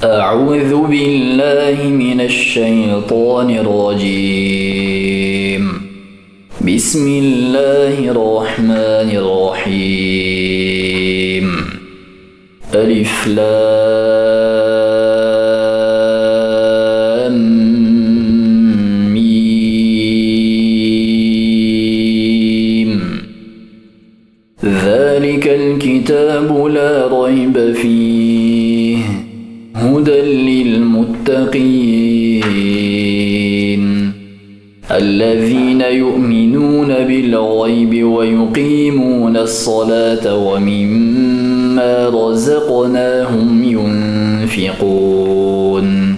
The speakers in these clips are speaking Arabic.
أعوذ بالله من الشيطان الرجيم. بسم الله الرحمن الرحيم. ألف لام ميم. ذلك الكتاب لا ريب فيه هدى للمتقين الذين يؤمنون بالغيب ويقيمون الصلاة ومما رزقناهم ينفقون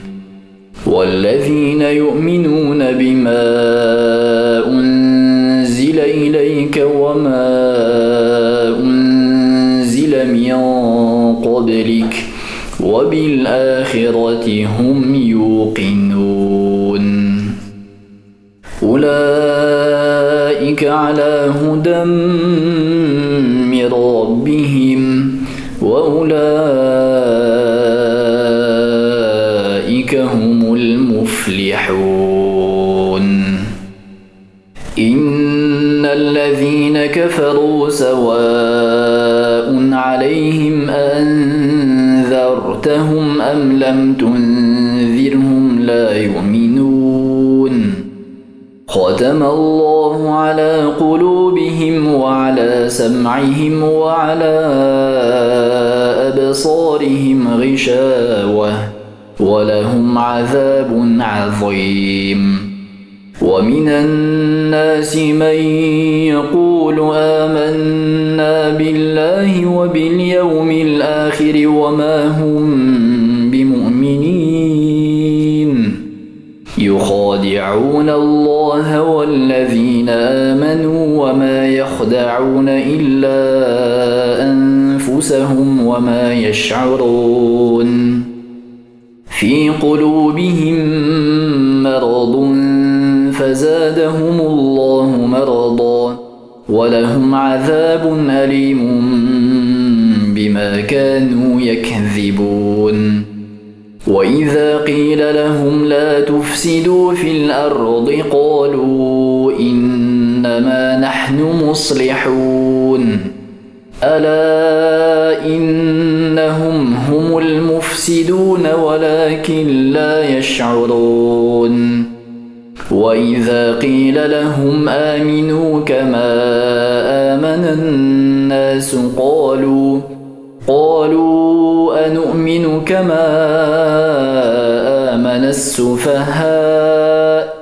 والذين يؤمنون بما أنزل إليك وما أنزل من قبلك وبالآخرة هم يوقنون أولئك على هدى من ربهم وأولئك هم المفلحون. إن الذين كفروا سواء عليهم أنذرتهم أم لم تنذرهم لا يؤمنون. ختم الله على قلوبهم وعلى سمعهم وعلى أبصارهم غشاوة ولهم عذاب عظيم. ومن الناس من يقول آمنا بالله وباليوم الآخر وما هم بمؤمنين يخادعون الله والذين آمنوا وما يخدعون إلا أنفسهم وما يشعرون. في قلوبهم مرض فزادهم الله مرضا ولهم عذاب أليم بما كانوا يكذبون. وإذا قيل لهم لا تفسدوا في الأرض قالوا إنما نحن مصلحون ألا إنهم هم المفسدون ولكن لا يشعرون. وإذا قيل لهم آمنوا كما آمن الناس قالوا أنؤمن كما آمن السفهاء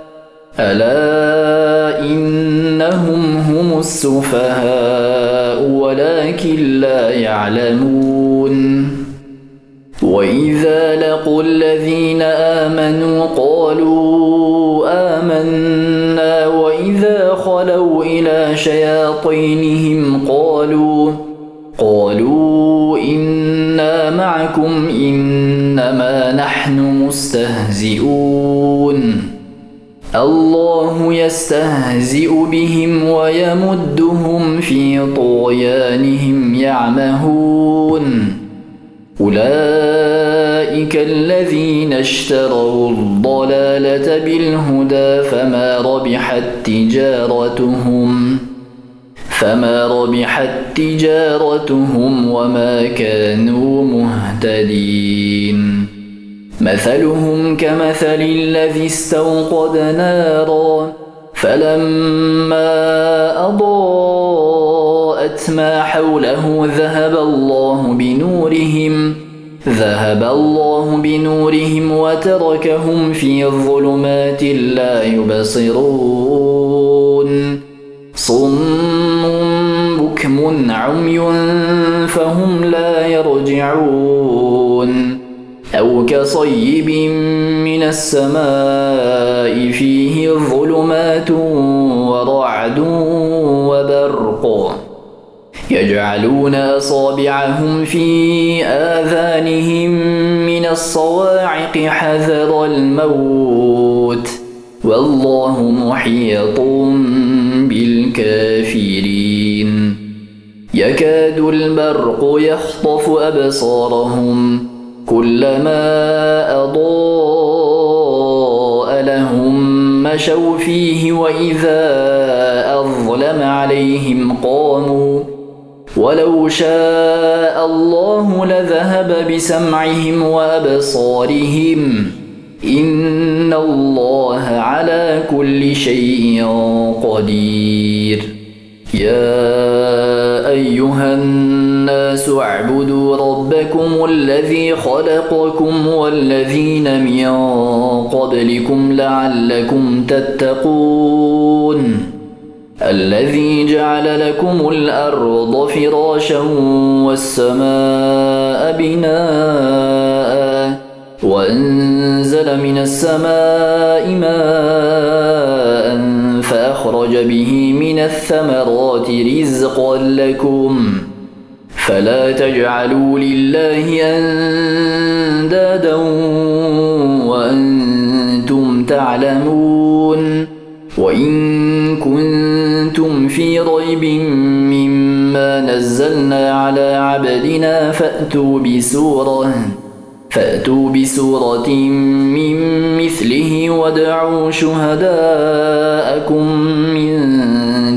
ألا إنهم هم السفهاء ولكن لا يعلمون. وإذا لقوا الذين آمنوا قالوا آمنا وإذا خلوا إلى شياطينهم قالوا إنا معكم إنما نحن مستهزئون. الله يستهزئ بهم ويمدهم في طغيانهم يعمهون. أولئك الذين اشتروا الضلالة بالهدى فما ربحت تجارتهم وما كانوا مهتدين. مثلهم كمثل الذي استوقد نارا فلما أضاءت ما حوله ذهب الله بنورهم وتركهم في ظلمات لا يبصرون. صم بكم عمي فهم لا يرجعون. أو كصيب من السماء فيه ظلمات ورعد وبرق يجعلون أصابعهم في آذانهم من الصواعق حذر الموت والله محيط بالكافرين. يكاد البرق يخطف أبصارهم كلما أضاء لهم مشوا فيه وإذا أظلم عليهم قاموا ولو شاء الله لذهب بسمعهم وأبصارهم إن الله على كل شيء قدير يا أيها الناس اعبدوا ربكم الذي خلقكم والذين من قبلكم لعلكم تتقون الذي جعل لكم الأرض فراشا والسماء بناء وأنزل من السماء ماء فأخرج به من الثمرات رزقا لكم فلا تجعلوا لله أندادا وأنتم تعلمون وإن كنتم في ريب مما نزلنا على عبدنا فأتوا بسورة من مثله وادعوا شهداءكم من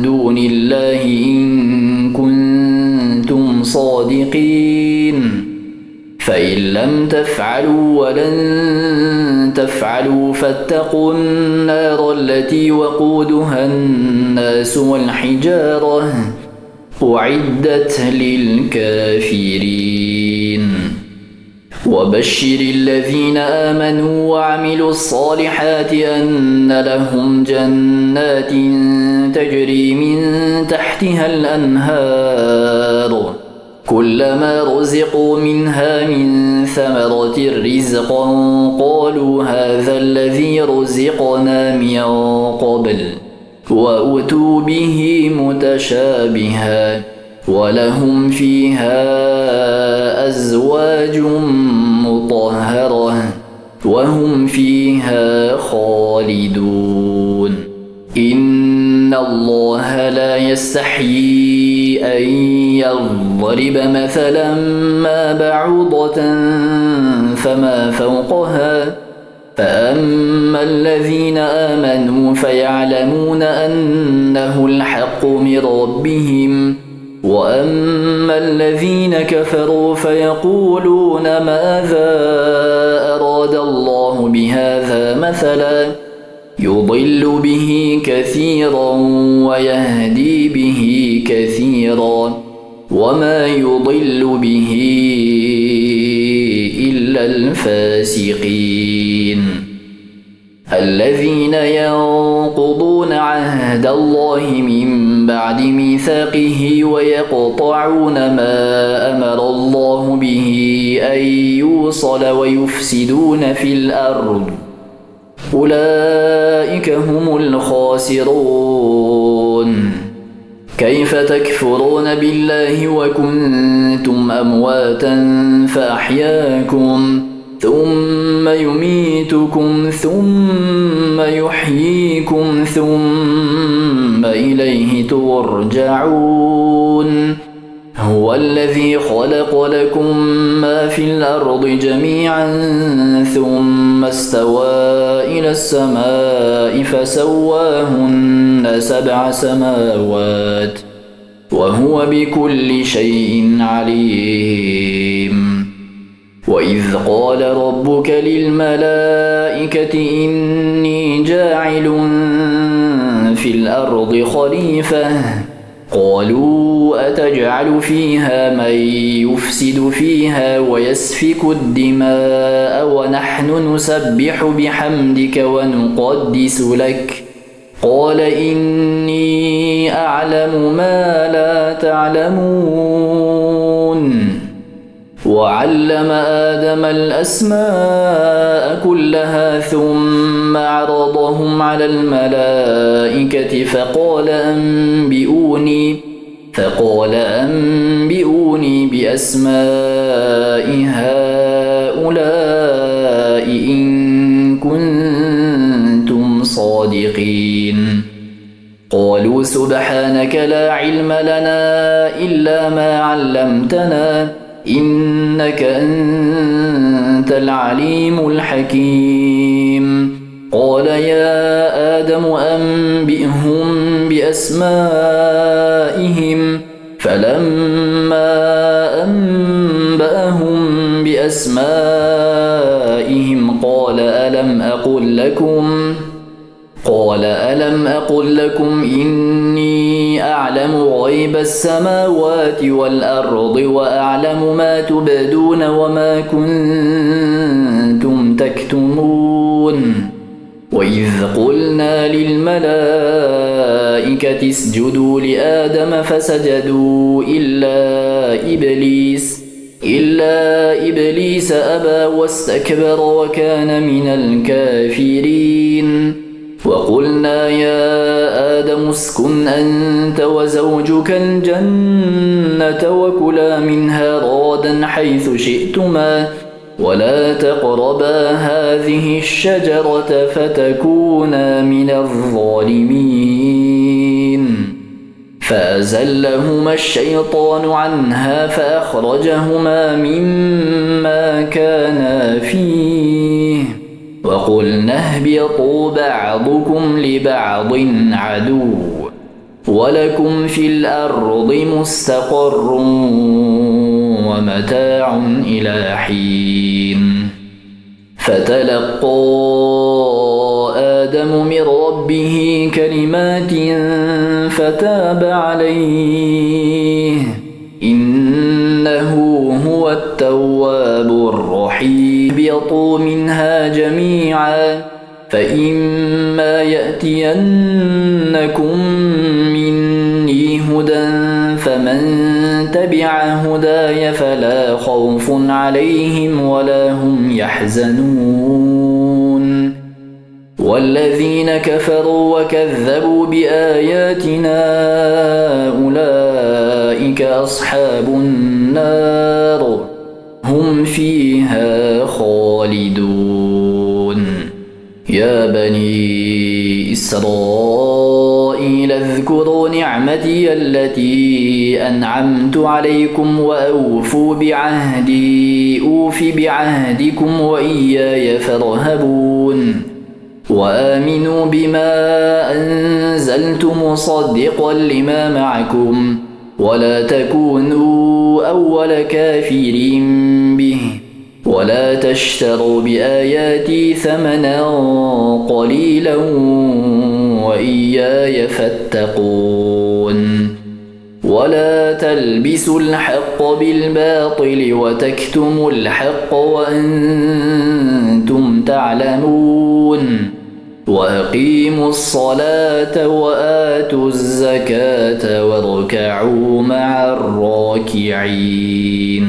دون الله إن كنتم صادقين فإن لم تفعلوا ولن تفعلوا فاتقوا النار التي وقودها الناس والحجارة أعدت للكافرين وبشر الذين آمنوا وعملوا الصالحات أن لهم جنات تجري من تحتها الأنهار كلما رزقوا منها من ثمرة رزقا قالوا هذا الذي رزقنا من قبل وأتوا به متشابها ولهم فيها أزواج مطهرة وهم فيها خالدون إن الله لا يستحيي أن يضرب مثلا ما بعوضة فما فوقها فأما الذين آمنوا فيعلمون أنه الحق من ربهم وأما الذين كفروا فيقولون ماذا أراد الله بهذا مثلا يضل به كثيرا ويهدي به كثيرا وما يضل به إلا الفاسقين الذين ينقضون عهد الله من بعد ميثاقه ويقطعون ما أمر الله به أن يوصل ويفسدون في الأرض أولئك هم الخاسرون كيف تكفرون بالله وكنتم أمواتا فأحياكم ثم يميتكم ثم يحييكم ثم إليه ترجعون هو الذي خلق لكم ما في الأرض جميعا ثم استوى إلى السماء فسواهن 7 سماوات وهو بكل شيء عليم وإذ قال ربك للملائكة إني جاعل في الأرض خليفة قالوا أتجعل فيها من يفسد فيها ويسفك الدماء ونحن نسبح بحمدك ونقدس لك قال إني أعلم ما لا تعلمون وعلم آدم الأسماء كلها ثم عرضهم على الملائكة فقال أنبئوني بأسماء هؤلاء إن كنتم صادقين قالوا سبحانك لا علم لنا إلا ما علمتنا إنك أنت العليم الحكيم. قال يا آدم أنبئهم بأسمائهم فلما أنبأهم بأسمائهم قال ألم أقل لكم إني أعلم غيب السماوات والأرض وأعلم ما تبدون وما كنتم تكتمون. وإذ قلنا للملائكة اسجدوا لآدم فسجدوا إلا إبليس أبى واستكبر وكان من الكافرين. وقلنا يا آدم اسكن أنت وزوجك الجنة وكلا منها رغدا حيث شئتما ولا تقربا هذه الشجرة فتكونا من الظالمين. فأزلهما الشيطان عنها فأخرجهما مما كانا فيه وقلنا اهبطوا بعضكم لبعض عدو ولكم في الأرض مستقر ومتاع إلى حين. فتلقى آدم من ربه كلمات فتاب عليه إنه هو التواب الرحيم. اهبطوا منها جميعا فإما يأتينكم مني هدى فمن تبع هداي فلا خوف عليهم ولا هم يحزنون. والذين كفروا وكذبوا بآياتنا أولئك أصحاب النار هم فيها خالدون. يا بني إسرائيل اذكروا نعمتي التي أنعمت عليكم وأوفوا بعهدي أوف بعهدكم وإياي فارهبون. وآمنوا بما أنزلت مصدقا لما معكم ولا تكونوا أول كافر به ولا تشتروا بآياتي ثمنا قليلا وإياي فاتقون. ولا تلبسوا الحق بالباطل وتكتموا الحق وأنتم تعلمون. وأقيموا الصلاة وآتوا الزكاة واركعوا مع الراكعين.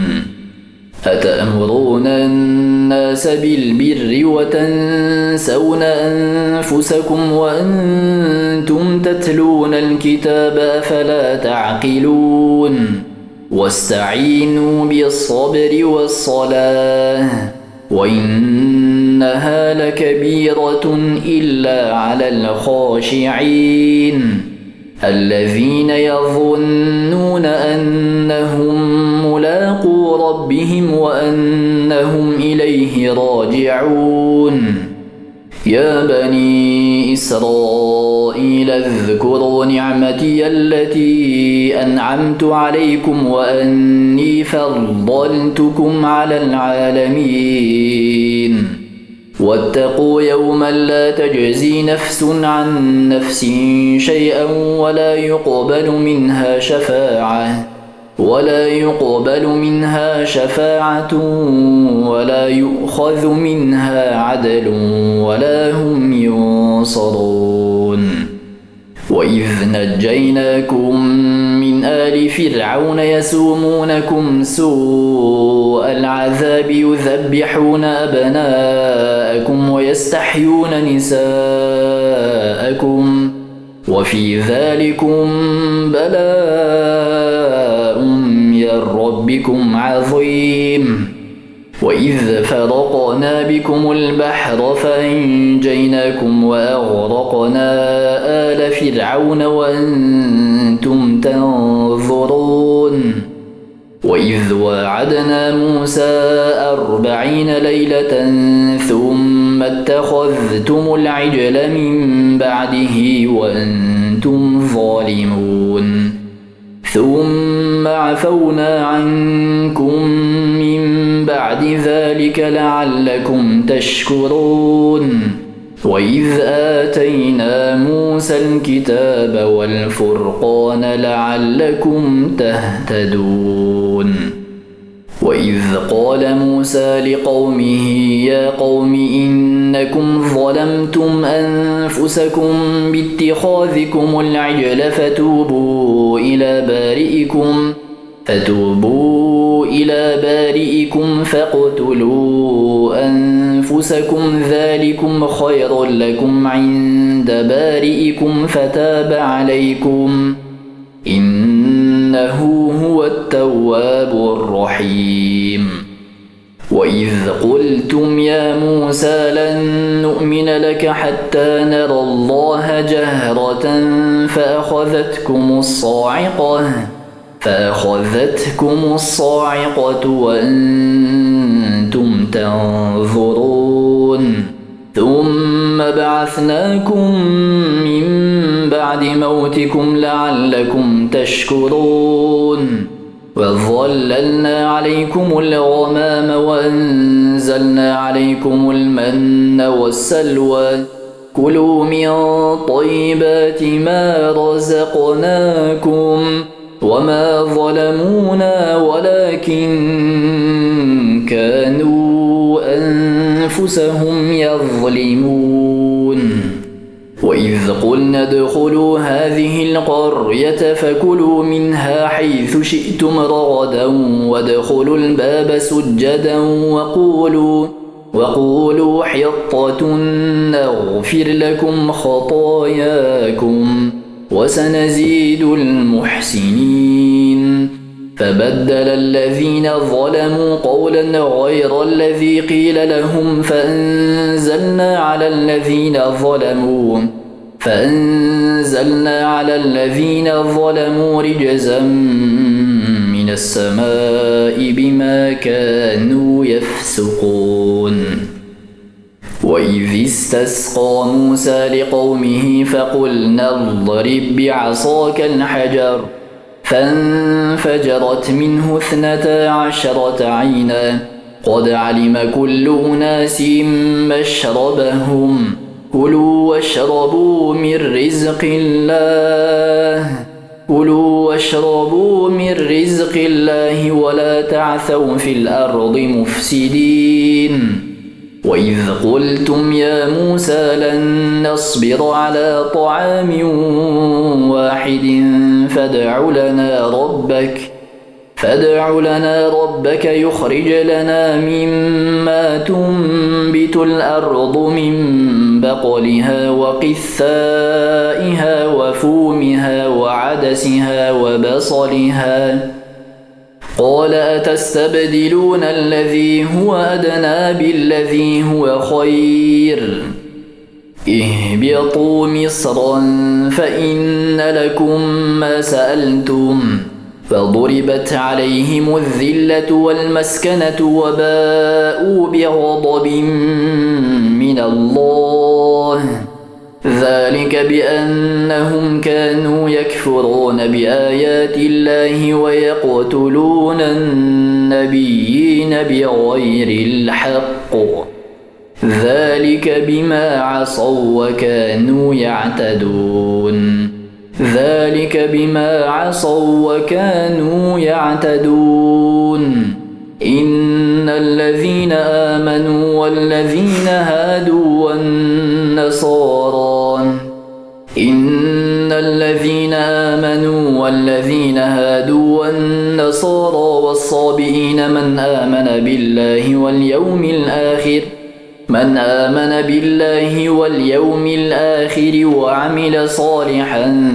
أتأمرون الناس بالبر وتنسون أنفسكم وأنتم تتلون الكتاب أفلا تعقلون. واستعينوا بالصبر والصلاة وإنها لكبيرة إلا على الخاشعين الذين يظنون أنهم ملاقو ربهم وأنهم إليه راجعون. يا بني إسرائيل اذكروا نعمتي التي أنعمت عليكم وأني فضلتكم على العالمين. واتقوا يوما لا تجزي نفس عن نفس شيئا ولا يقبل منها شفاعة ولا يؤخذ منها عدل ولا هم ينصرون. وإذ نجيناكم من آل فرعون يسومونكم سوء العذاب يذبحون أبناءكم ويستحيون نساءكم وفي ذلكم بلاء من ربكم عظيم. وإذ فرقنا بكم البحر فأنجيناكم وأغرقنا آل فرعون وأنتم تنظرون. وإذ واعدنا موسى 40 ليلة ثم اتخذتم العجل من بعده وأنتم ظالمون ثم عفونا عنكم من بعد ذلك لعلكم تشكرون وإذ آتينا موسى الكتاب والفرقان لعلكم تهتدون وإذ قال موسى لقومه يا قوم إنكم ظلمتم أنفسكم باتخاذكم العجل فتوبوا إلى بارئكم فاقتلوا أنفسكم ذلكم خير لكم عند بارئكم فتاب عليكم إنه هو التواب الرحيم وإذ قلتم يا موسى لن نؤمن لك حتى نرى الله جهرة فأخذتكم الصاعقة وأنتم تنظرون ثم بعثناكم من بعد موتكم لعلكم تشكرون وظللنا عليكم الغمام وأنزلنا عليكم المن والسلوى كلوا من طيبات ما رزقناكم وما ظلمونا ولكن كانوا أنفسهم يظلمون وإذ قلنا ادخلوا هذه القرية فكلوا منها حيث شئتم رغدا وادخلوا الباب سجدا وقولوا حطة نغفر لكم خطاياكم وسنزيد المحسنين فبدل الذين ظلموا قولا غير الذي قيل لهم فأنزلنا على الذين ظلموا رجزا من السماء بما كانوا يفسقون وإذ استسقى موسى لقومه فقلنا اضرب بعصاك الحجر فانفجرت منه 12 عينا قد علم كل أناس مشربهم كلوا واشربوا من رزق الله ولا تعثوا في الأرض مفسدين وإذ قلتم يا موسى لن نصبر على طعام واحد فادع لنا ربك يخرج لنا مما تنبت الأرض من بقلها وقثائها وفومها وعدسها وبصلها قال أتستبدلون الذي هو أدنى بالذي هو خير اهبطوا مصرا فإن لكم ما سألتم فضربت عليهم الذلة والمسكنة وباءوا بغضب من الله ذلك بأنهم كانوا يكفرون بآيات الله ويقتلون النبيين بغير الحق ذلك بما عصوا وكانوا يعتدون إن الذين آمنوا والذين هادوا والنصارى والصابئين من آمن بالله واليوم الآخر وعمل صالحا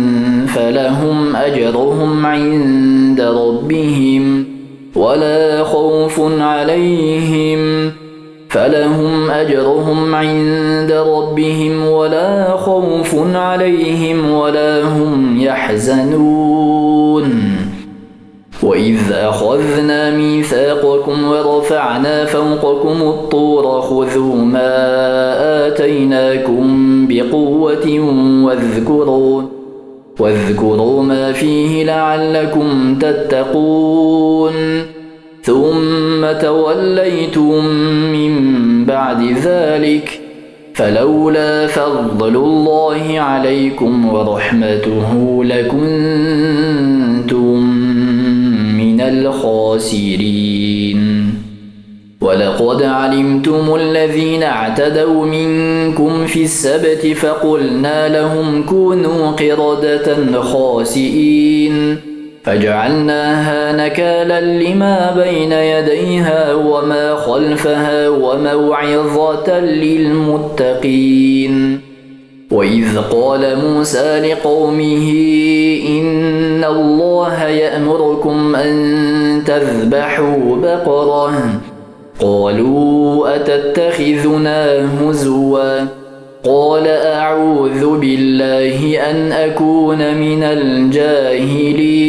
فلهم أجرهم عند ربهم ولا خوف عليهم ولا هم يحزنون وإذ أخذنا ميثاقكم ورفعنا فوقكم الطور خذوا ما آتيناكم بقوة واذكروا ما فيه لعلكم تتقون ثم توليتم من بعد ذلك فلولا فضل الله عليكم ورحمته لكنتم من الخاسرين ولقد علمتم الذين اعتدوا منكم في السبت فقلنا لهم كونوا قردة خاسئين فجعلناها نكالا لما بين يديها وما خلفها وموعظة للمتقين وإذ قال موسى لقومه إن الله يأمركم أن تذبحوا بقرة قالوا أتتخذنا هزوا قال أعوذ بالله أن أكون من الجاهلين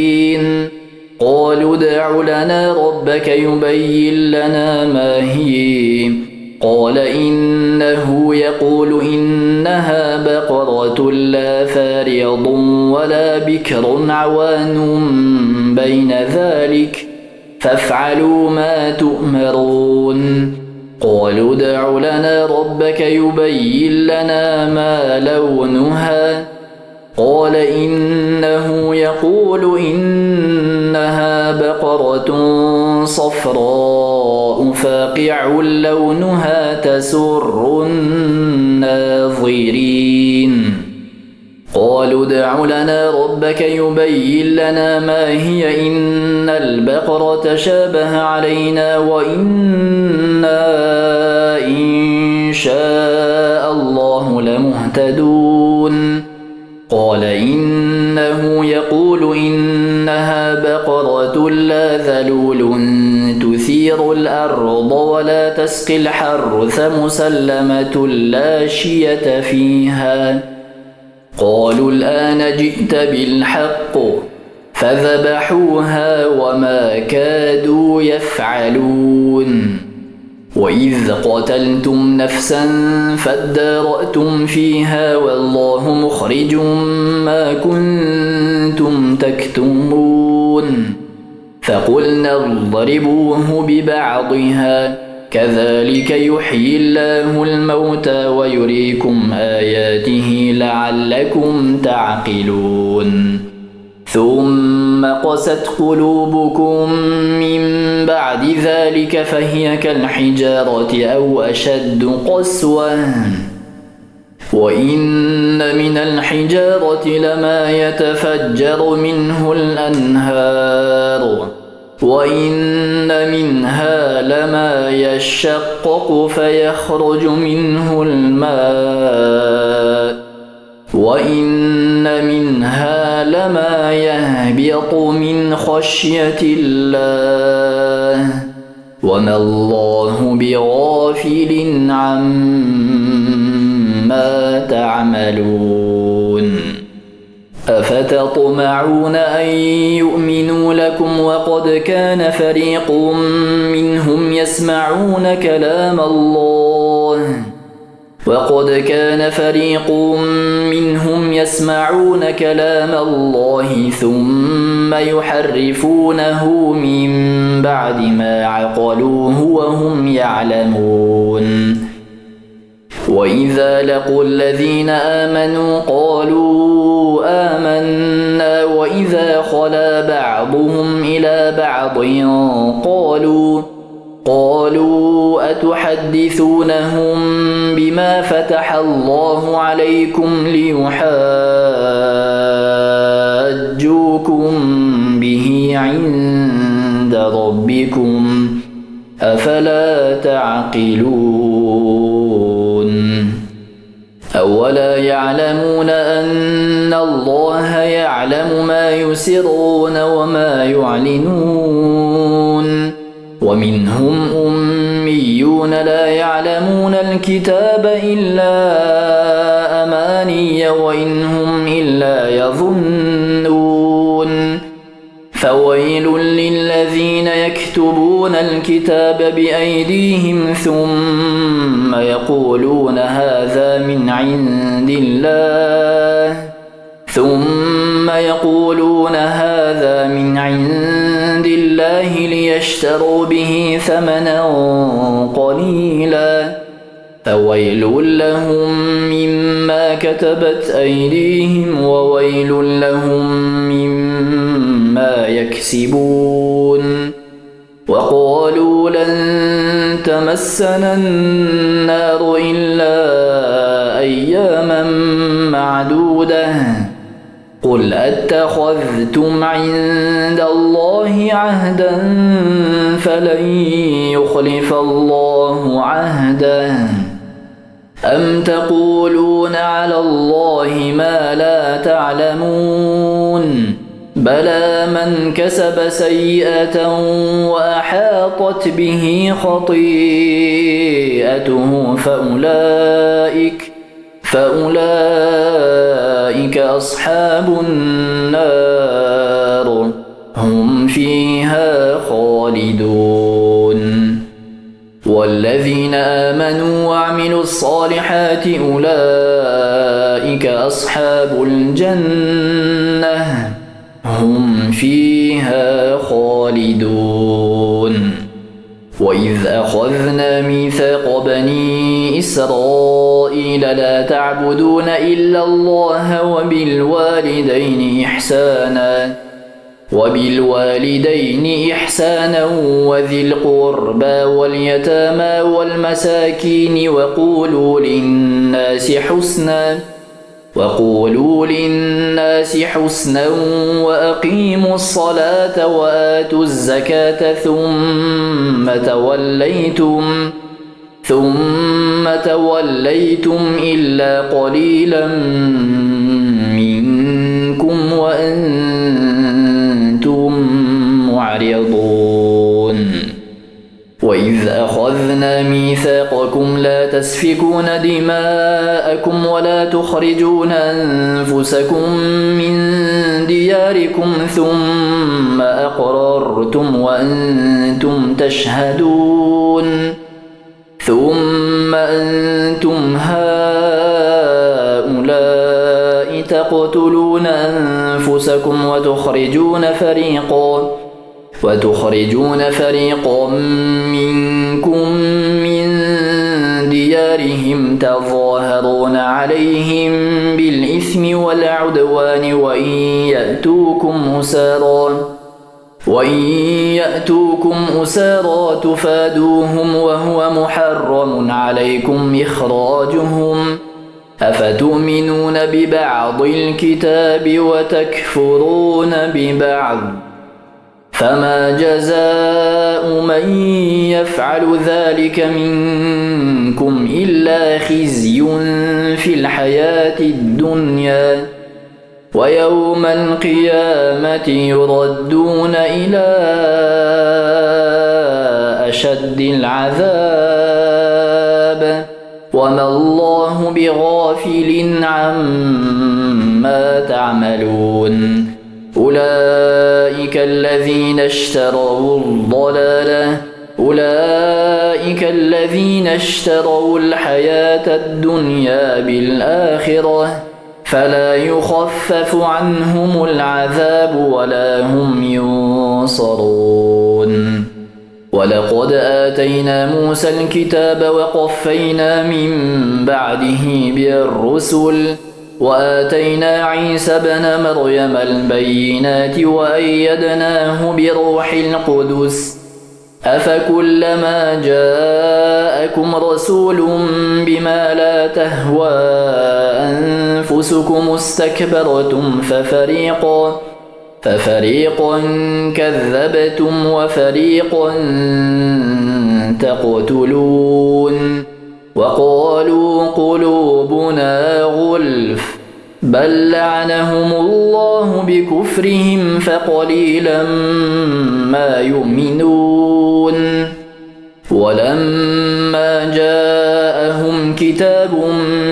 قالوا ادع لنا ربك يبين لنا ما هي قال إنه يقول إنها بقرة لا فارض ولا بكر عوان بين ذلك فافعلوا ما تؤمرون قالوا ادع لنا ربك يبين لنا ما لونها قال إنه يقول إنها بقرة صفراء فاقع لونها تسر الناظرين قالوا ادع لنا ربك يبين لنا ما هي إن البقرة شابه علينا وإنا إن شاء الله لمهتدون قال إنه يقول إنها بقرة لا ذلول تثير الأرض ولا تسقي الحرث مسلمة لا شية فيها قالوا الآن جئت بالحق فذبحوها وما كادوا يفعلون وإذ قتلتم نفسا فادارأتم فيها والله مخرج ما كنتم تكتمون فقلنا اضربوه ببعضها كذلك يحيي الله الموتى ويريكم آياته لعلكم تعقلون ثم قست قلوبكم من بعد ذلك فهي كالحجارة أو أشد قسوة وإن من الحجارة لما يتفجر منه الأنهار وإن منها لما يشقق فيخرج منه الماء وإن منها لما يهبط من خشية الله وما الله بغافل عما تعملون أفتطمعون أن يؤمنوا لكم وقد كان فريق منهم يسمعون كلام الله ثم يحرفونه من بعد ما عقلوه وهم يعلمون وإذا لقوا الذين آمنوا قالوا آمنا وإذا خلا بعضهم إلى بعض قالوا أتحدثونهم بما فتح الله عليكم ليحاجوكم به عند ربكم أفلا تعقلون أولا يعلمون أن الله يعلم ما يسرون وما يعلنون ومنهم أميون لا يعلمون الكتاب إلا أماني وإن هم إلا يظنون فويل للذين يكتبون الكتاب بأيديهم ثم يقولون هذا من عند الله ليشتروا به ثمنا قليلا فويل لهم مما كتبت أيديهم وويل لهم مما يكسبون وقالوا لن تمسنا النار إلا أياما معدودة قل أتخذتم عند الله عهدا فلن يخلف الله عهده أم تقولون على الله ما لا تعلمون بلى من كسب سيئة وأحاطت به خطيئته فأولئك أصحاب النار هم فيها خالدون والذين آمنوا وعملوا الصالحات أولئك أصحاب الجنة هم فيها خالدون وإذ أخذنا ميثاق بني إسرائيل لا تعبدون إلا الله وبالوالدين إحسانا وذي القربى واليتامى والمساكين وقولوا للناس حسنا وأقيموا الصلاة وآتوا الزكاة ثم توليتم إلا قليلا منكم وأنتم معرضون وإذ أخذنا ميثاقكم لا تسفكون دماءكم ولا تخرجون أنفسكم من دياركم ثم أقررتم وأنتم تشهدون ثم أنتم هؤلاء تقتلون أنفسكم وتخرجون فريقا منكم من ديارهم تظاهرون عليهم بالإثم والعدوان وإن يأتوكم أسارى تفادوهم وهو محرم عليكم إخراجهم أفتؤمنون ببعض الكتاب وتكفرون ببعض فما جزاء من يفعل ذلك منكم إلا خزي في الحياة الدنيا ويوم القيامة يردون إلى أشد العذاب وما الله بغافل عما تعملون أولئك الذين اشتروا الحياة الدنيا بالآخرة فلا يخفف عنهم العذاب ولا هم ينصرون ولقد آتينا موسى الكتاب وقفينا من بعده بالرسل وآتينا عيسى ابن مريم البينات وأيدناه بروح القدس أفكلما جاءكم رسول بما لا تهوى أنفسكم استكبرتم ففريقا كذبتم وفريقا تقتلون وقالوا قلوبنا غلف بل لعنهم الله بكفرهم فقليلا ما يؤمنون ولما جاءهم كتاب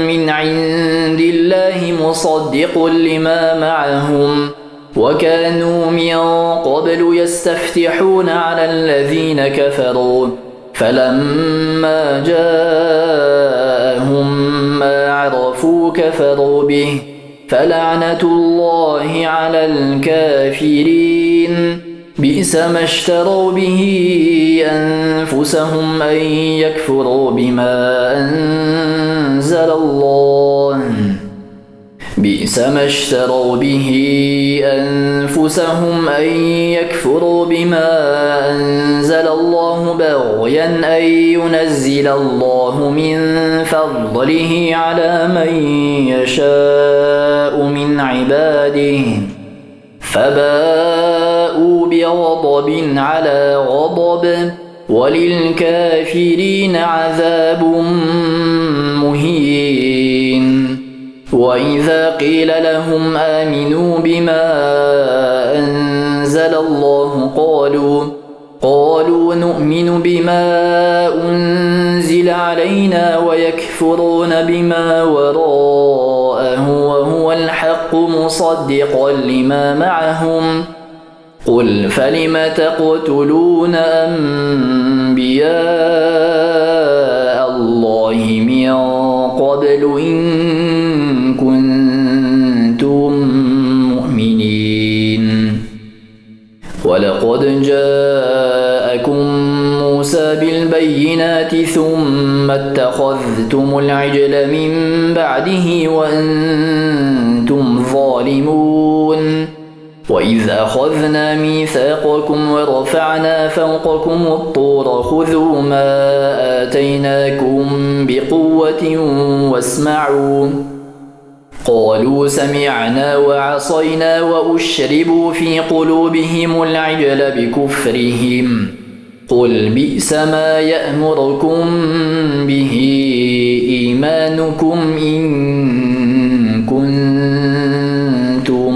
من عند الله مصدق لما معهم وكانوا من قبل يستفتحون على الذين كفروا فلما جاءهم ما عرفوا كفروا به فلعنة الله على الكافرين بئس ما اشتروا به أنفسهم أن يكفروا بما أنزل الله بئس ما اشتروا به أنفسهم أن يكفروا بما أنزل الله بغيا أن ينزل الله من فضله على من يشاء من عباده فباءوا بغضب على غضب وللكافرين عذاب مهين وإذا قيل لهم آمنوا بما أنزل الله قالوا نؤمن بما أنزل علينا ويكفرون بما وراءه وهو الحق مصدقا لما معهم قل فلم تقتلون أنبياء الله من قبل إن كنتم مؤمنين ولقد جاءكم موسى بالبينات ثم اتخذتم العجل من بعده وأنتم ظالمون وإذ أخذنا ميثاقكم ورفعنا فوقكم الطور خذوا ما آتيناكم بقوة واسمعوا قالوا سمعنا وعصينا وأشربوا في قلوبهم العجل بكفرهم قل بئس ما يأمركم به إيمانكم إن كنتم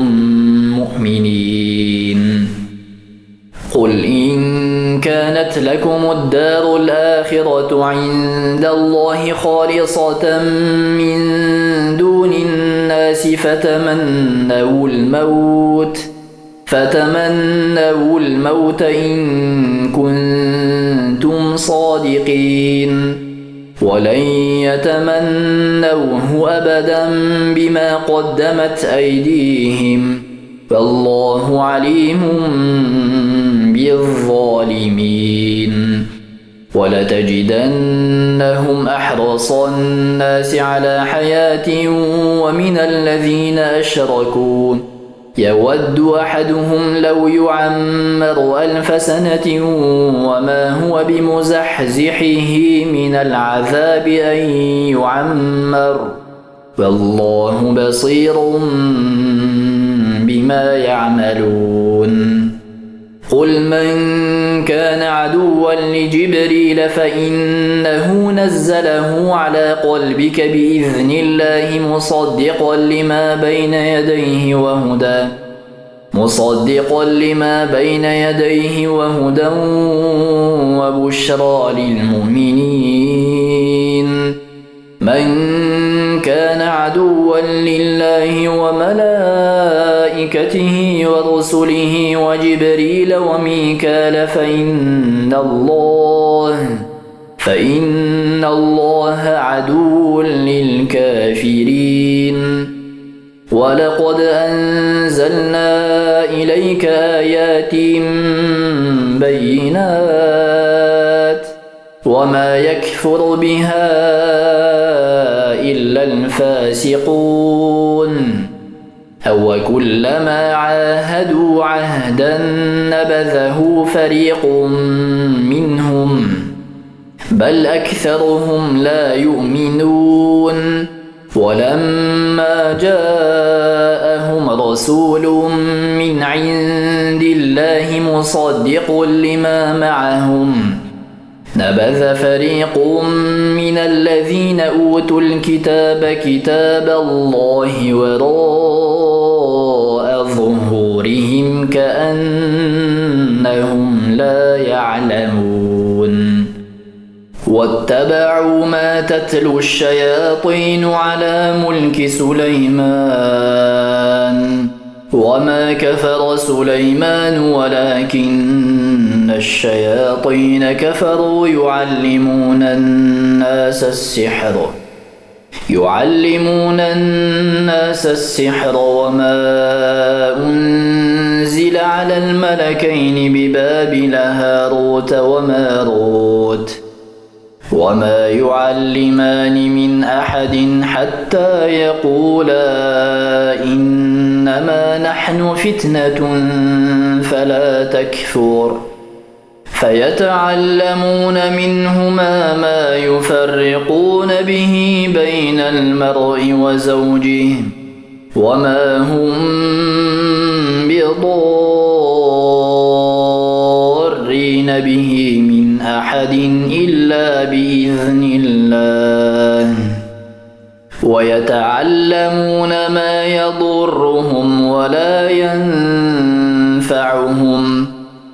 مؤمنين قل إن كانت لكم الدار الآخرة عند الله خالصة من دون الناس فتمنوا الموت إن كنتم صادقين ولن يتمنوه أبدا بما قدمت أيديهم والله عليم بالظالمين ولتجدنهم أحرص الناس على حياة ومن الذين أشركوا يود أحدهم لو يعمر 1000 سنة وما هو بمزحزحه من العذاب أن يعمر والله بصير بما يعملون قل من كان عدوا لجبريل فإنه نزله على قلبك بإذن الله مصدقا لما بين يديه وهدى وبشرى للمؤمنين من كان عدوا لله وملائكته ورسله وجبريل وميكال فإن الله عدو للكافرين ولقد أنزلنا إليك آيات بينات وما يكفر بها إلا الفاسقون أو كلما عاهدوا عهدا نبذه فريق منهم بل أكثرهم لا يؤمنون ولما جاءهم رسول من عند الله مصدق لما معهم نبذ فريق من الذين أوتوا الكتاب كتاب الله وراء ظهورهم كأنهم لا يعلمون واتبعوا ما تتلو الشياطين على ملك سليمان وما كفر سليمان ولكن الشياطين كفروا يعلمون الناس السحر وما أنزل على الملكين ببابل هاروت وماروت وما يعلمان من أحد حتى يقولا إنما نحن فتنة فلا تكفر فيتعلمون منهما ما يفرقون به بين المرء وزوجه وما هم بضارين به من أحد إلا بإذن الله ويتعلمون ما يضرهم ولا ينفعهم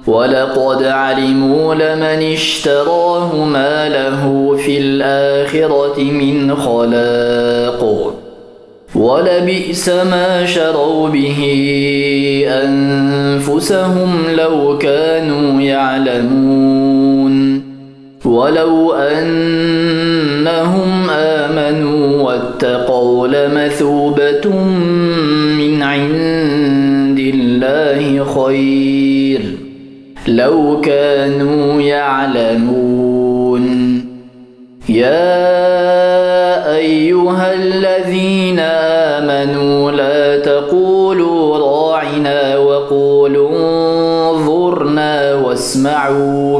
ولقد علموا لمن اشتراه ما له في الآخرة من خلاق ولبئس ما شروا به أنفسهم لو كانوا يعلمون ولو أنهم آمنوا واتقوا لمثوبة من عند الله خير لو كانوا يعلمون يا أيها الذين آمنوا لا تقولوا راعنا وقولوا انظرنا واسمعوا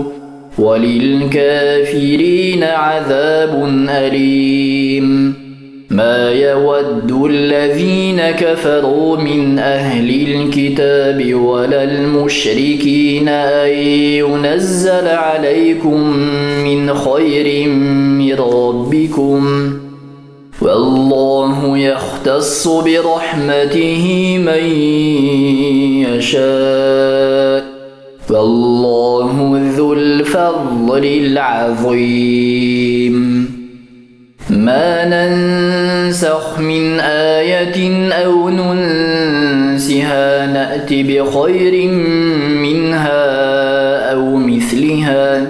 وللكافرين عذاب أليم ما يود الذين كفروا من أهل الكتاب ولا المشركين أن ينزل عليكم من خير من ربكم والله يختص برحمته من يشاء والله ذو الفضل العظيم ما ننسخ من آية أو ننسها نأت بخير منها أو مثلها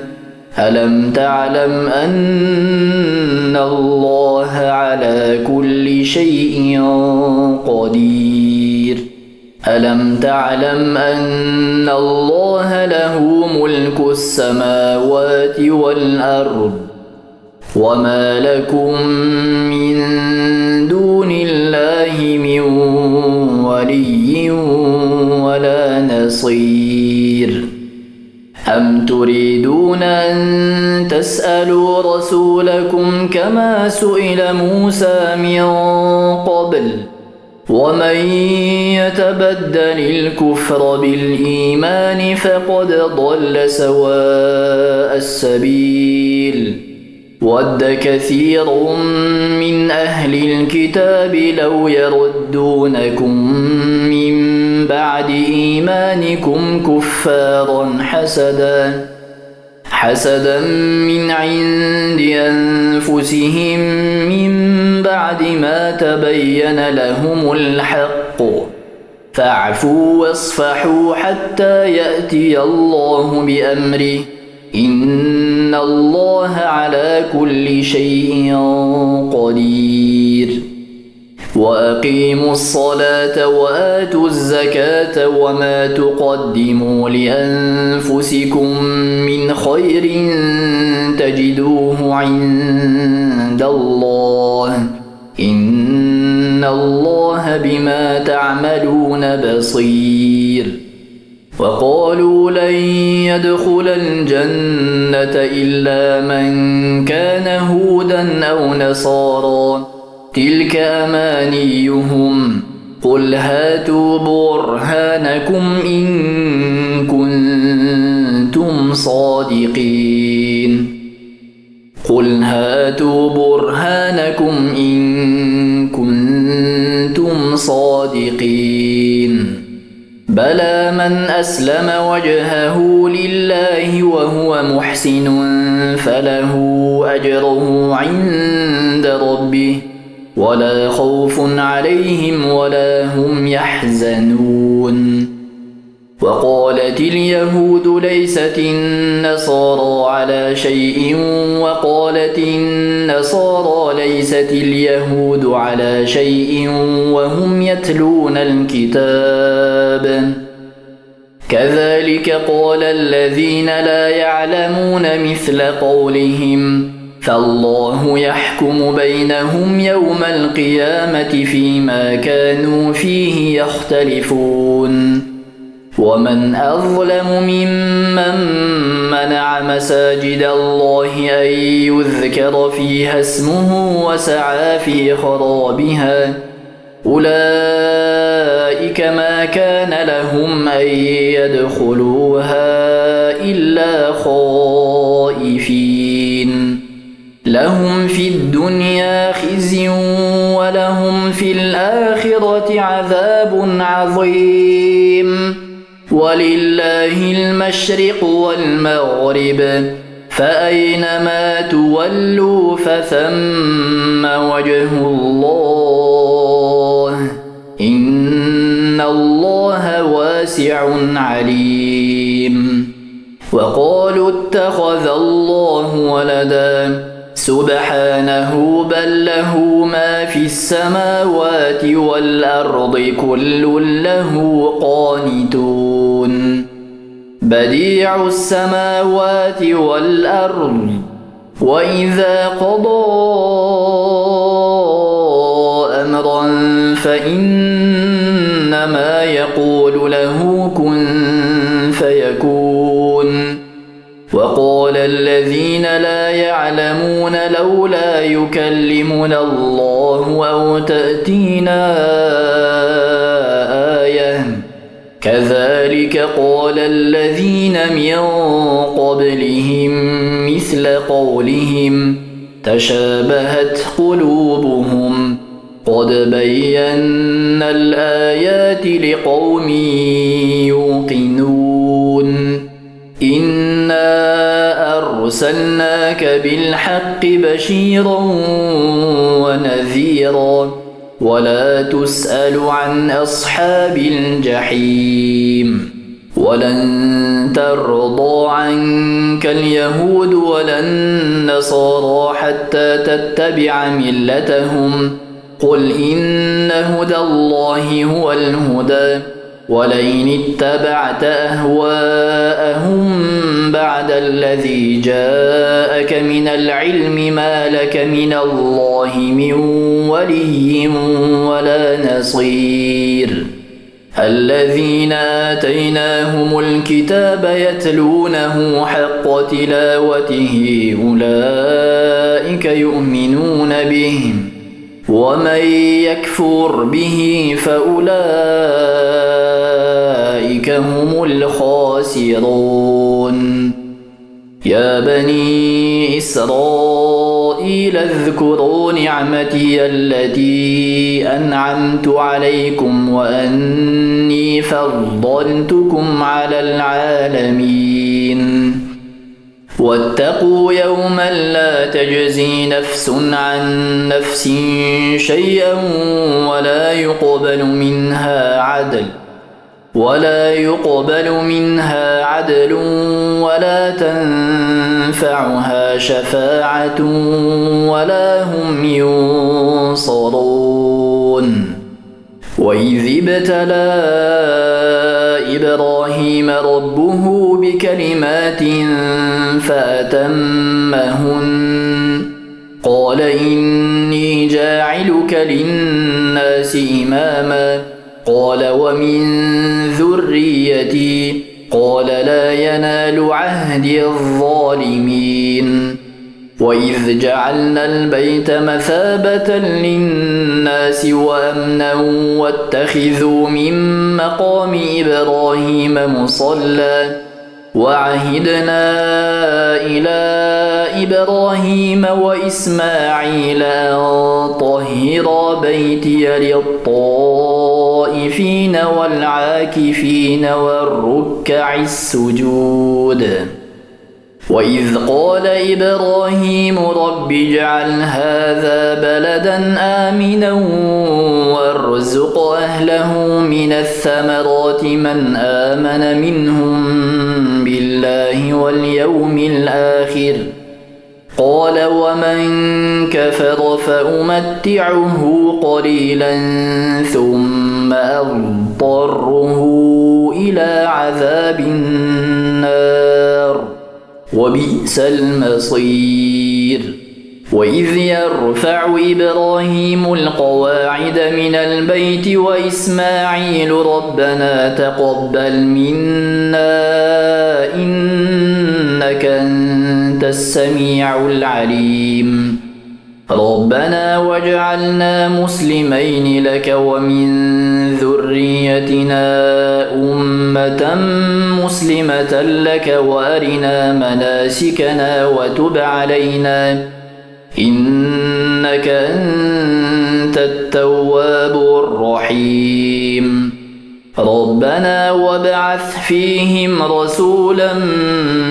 ألم تعلم أن الله على كل شيء قدير ألم تعلم أن الله له ملك السماوات والأرض وما لكم من دون الله من ولي ولا نصير أم تريدون أن تسألوا رسولكم كما سئل موسى من قبل ومن يتبدل الكفر بالإيمان فقد ضل سواء السبيل ود كثير من أهل الكتاب لو يردونكم من بعد إيمانكم كفارا حسدا من عند أنفسهم من بعد ما تبين لهم الحق فاعفوا واصفحوا حتى يأتي الله بأمره إن الله على كل شيء قدير وأقيموا الصلاة وآتوا الزكاة وما تقدموا لأنفسكم من خير تجدوه عند الله إن الله بما تعملون بصير وقالوا لن يدخل الجنة إلا من كان هودا أو نصارى تلك أمانيهم قل هاتوا برهانكم إن كنتم صادقين قل هاتوا برهانكم إن كنتم صادقين بلى من أسلم وجهه لله وهو محسن فله أجره عند ربه ولا خوف عليهم ولا هم يحزنون. وقالت اليهود ليست النصارى على شيء وقالت النصارى ليست اليهود على شيء وهم يتلون الكتاب. كذلك قال الذين لا يعلمون مثل قولهم، فالله يحكم بينهم يوم القيامة فيما كانوا فيه يختلفون. ومن أظلم ممن منع مساجد الله أن يذكر فيها اسمه وسعى في خرابها، أولئك ما كان لهم أن يدخلوها إلا خائفين، لهم في الدنيا خزي ولهم في الآخرة عذاب عظيم. ولله المشرق والمغرب، فأينما تولوا فثم وجه الله، إن الله واسع عليم. وقالوا اتخذ الله ولدا، سبحانه بل له ما في السماوات والأرض كل له قانتون. بديع السماوات والأرض، وإذا قضى أمرا فإنما يقول له كن فيكون. وقال الذين لا يعلمون لولا يكلمنا الله أو تأتينا آية، كذلك قال الذين من قبلهم مثل قولهم تشابهت قلوبهم، قد بينا الآيات لقوم يوقنون. إنا أرسلناك بالحق بشيرا ونذيرا، ولا تسأل عن أصحاب الجحيم. ولن ترضى عنك اليهود ولا النصارى حتى تتبع ملتهم، قل إن هدى الله هو الهدى، ولئن اتبعت أهواءهم بعد الذي جاءك من العلم ما لك من الله من ولي ولا نصير. الذين آتيناهم الكتاب يتلونه حق تلاوته أولئك يؤمنون به، ومن يكفر به فأولئك هم الخاسرون. يا بني إسرائيل اذكروا نعمتي التي أنعمت عليكم وأني فضلتكم على العالمين. واتقوا يوما لا تجزي نفس عن نفس شيئا ولا يقبل منها عدل ولا تنفعها شفاعة ولا هم ينصرون. وإذ ابتلى إبراهيم ربه بكلمات فأتمهن، قال إني جاعلك للناس إماما، قال ومن ذريتي، قال لا ينال عهدي الظالمين. وإذ جعلنا البيت مثابة للناس وأمنا واتخذوا من مقام إبراهيم مصلى، وعهدنا إلى إبراهيم وإسماعيل أن طهرا بيتي للطائفين والعاكفين والركع السجود. وإذ قال إبراهيم رب اجعل هذا بلدا آمنا وارزق أهله من الثمرات من آمن منهم بالله واليوم الآخر قال ومن كفر فأمتعه قليلا ثم أضطره إلى عذاب النار وبئس المصير وإذ يرفع إبراهيم القواعد من البيت وإسماعيل ربنا تقبل منا إنك أنت السميع العليم ربنا واجعلنا مسلمين لك ومن ذريتنا أمة مسلمة لك وأرنا مناسكنا وتب علينا إنك أنت التواب الرحيم ربنا وابعث فيهم رسولا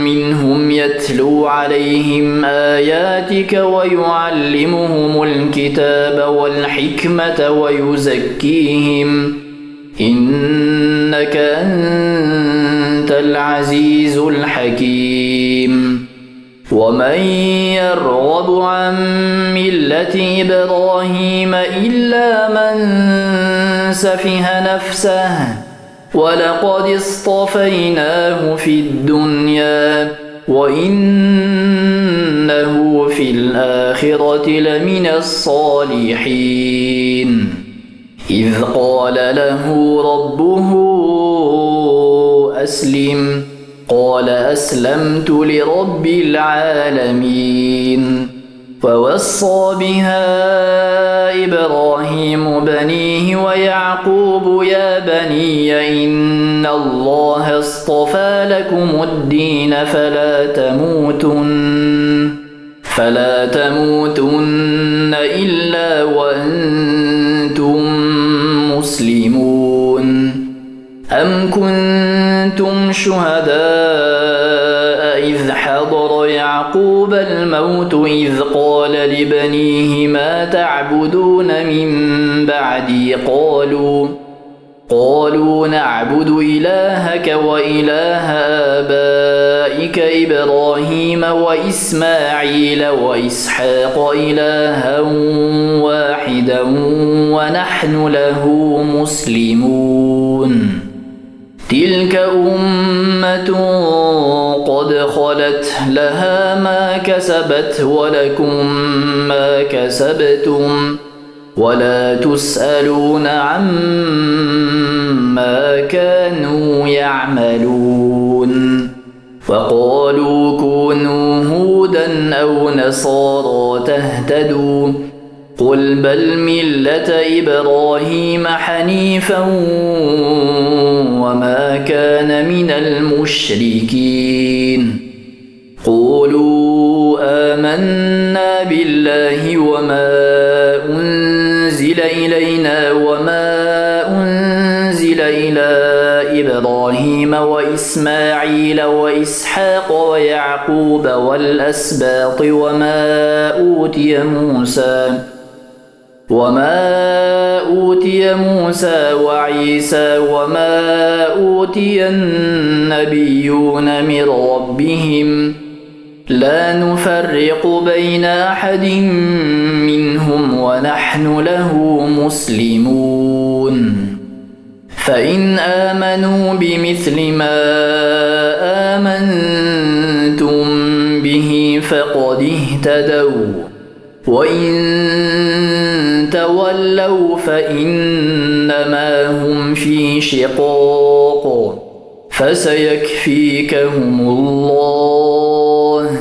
منهم يتلو عليهم آياتك ويعلمهم الكتاب والحكمة ويزكيهم إنك أنت العزيز الحكيم ومن يرغب عن ملة إبراهيم إلا من سفه نفسه ولقد اصطفيناه في الدنيا وإنه في الآخرة لمن الصالحين إذ قال له ربه أسلم قال أسلمت لرب العالمين فوصى بها إبراهيم بنيه ويعقوب يا بني إن الله اصطفى لكم الدين فلا تموتن إلا وأنتم مسلمون أم كنتم شهداء إذ حضر يعقوب الموت إذ قال لبنيه ما تعبدون من بعدي قالوا نعبد إلهك وإله آبائك إبراهيم وإسماعيل وإسحاق إلها واحدا ونحن له مسلمون تلك أمة قد خلت لها ما كسبت ولكم ما كسبتم ولا تسألون عما كانوا يعملون وقالوا كونوا هودا أو نصارى تهتدوا قل بل ملة إبراهيم حنيفا وما كان من المشركين قولوا آمنا بالله وما أنزل إلينا وما أنزل إلى إبراهيم وإسماعيل وإسحاق ويعقوب والأسباط وما أوتي موسى وعيسى وما أوتي النبيون من ربهم لا نفرق بين أحد منهم ونحن له مسلمون فإن آمنوا بمثل ما آمنتم به فقد اهتدوا وإن تولوا فإنما هم في شقاق فسيكفيكهم الله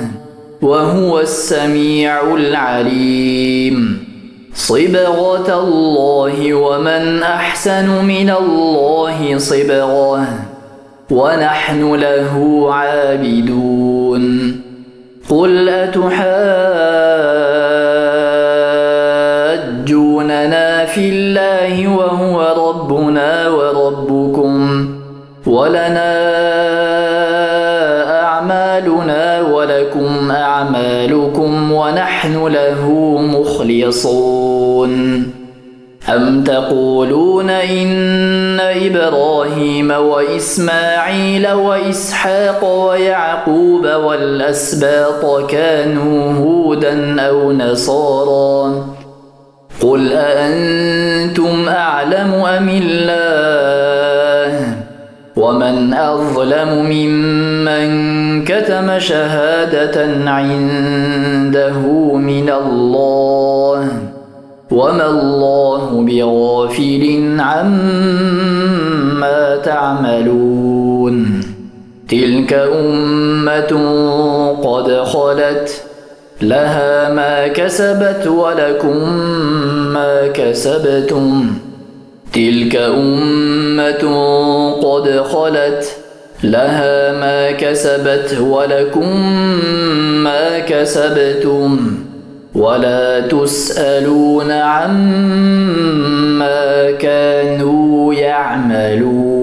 وهو السميع العليم صبغة الله ومن أحسن من الله صبغة ونحن له عابدون قل أتحاجوننا في الله وهو ربنا وربكم ولنا أعمالنا ولكم لكم أعمالكم ونحن له مخلصون أم تقولون إن إبراهيم وإسماعيل وإسحاق ويعقوب والأسباط كانوا هودا أو نصارى قل أأنتم أعلم أم الله ومن أظلم ممن كتم شهادة عنده من الله وما الله بغافل عما تعملون تلك أمة قد خلت لها ما كسبت ولكم ما كسبتم تلك أمة قد خلت لها ما كسبت ولكم ما كسبتم ولا تسألون عما كانوا يعملون.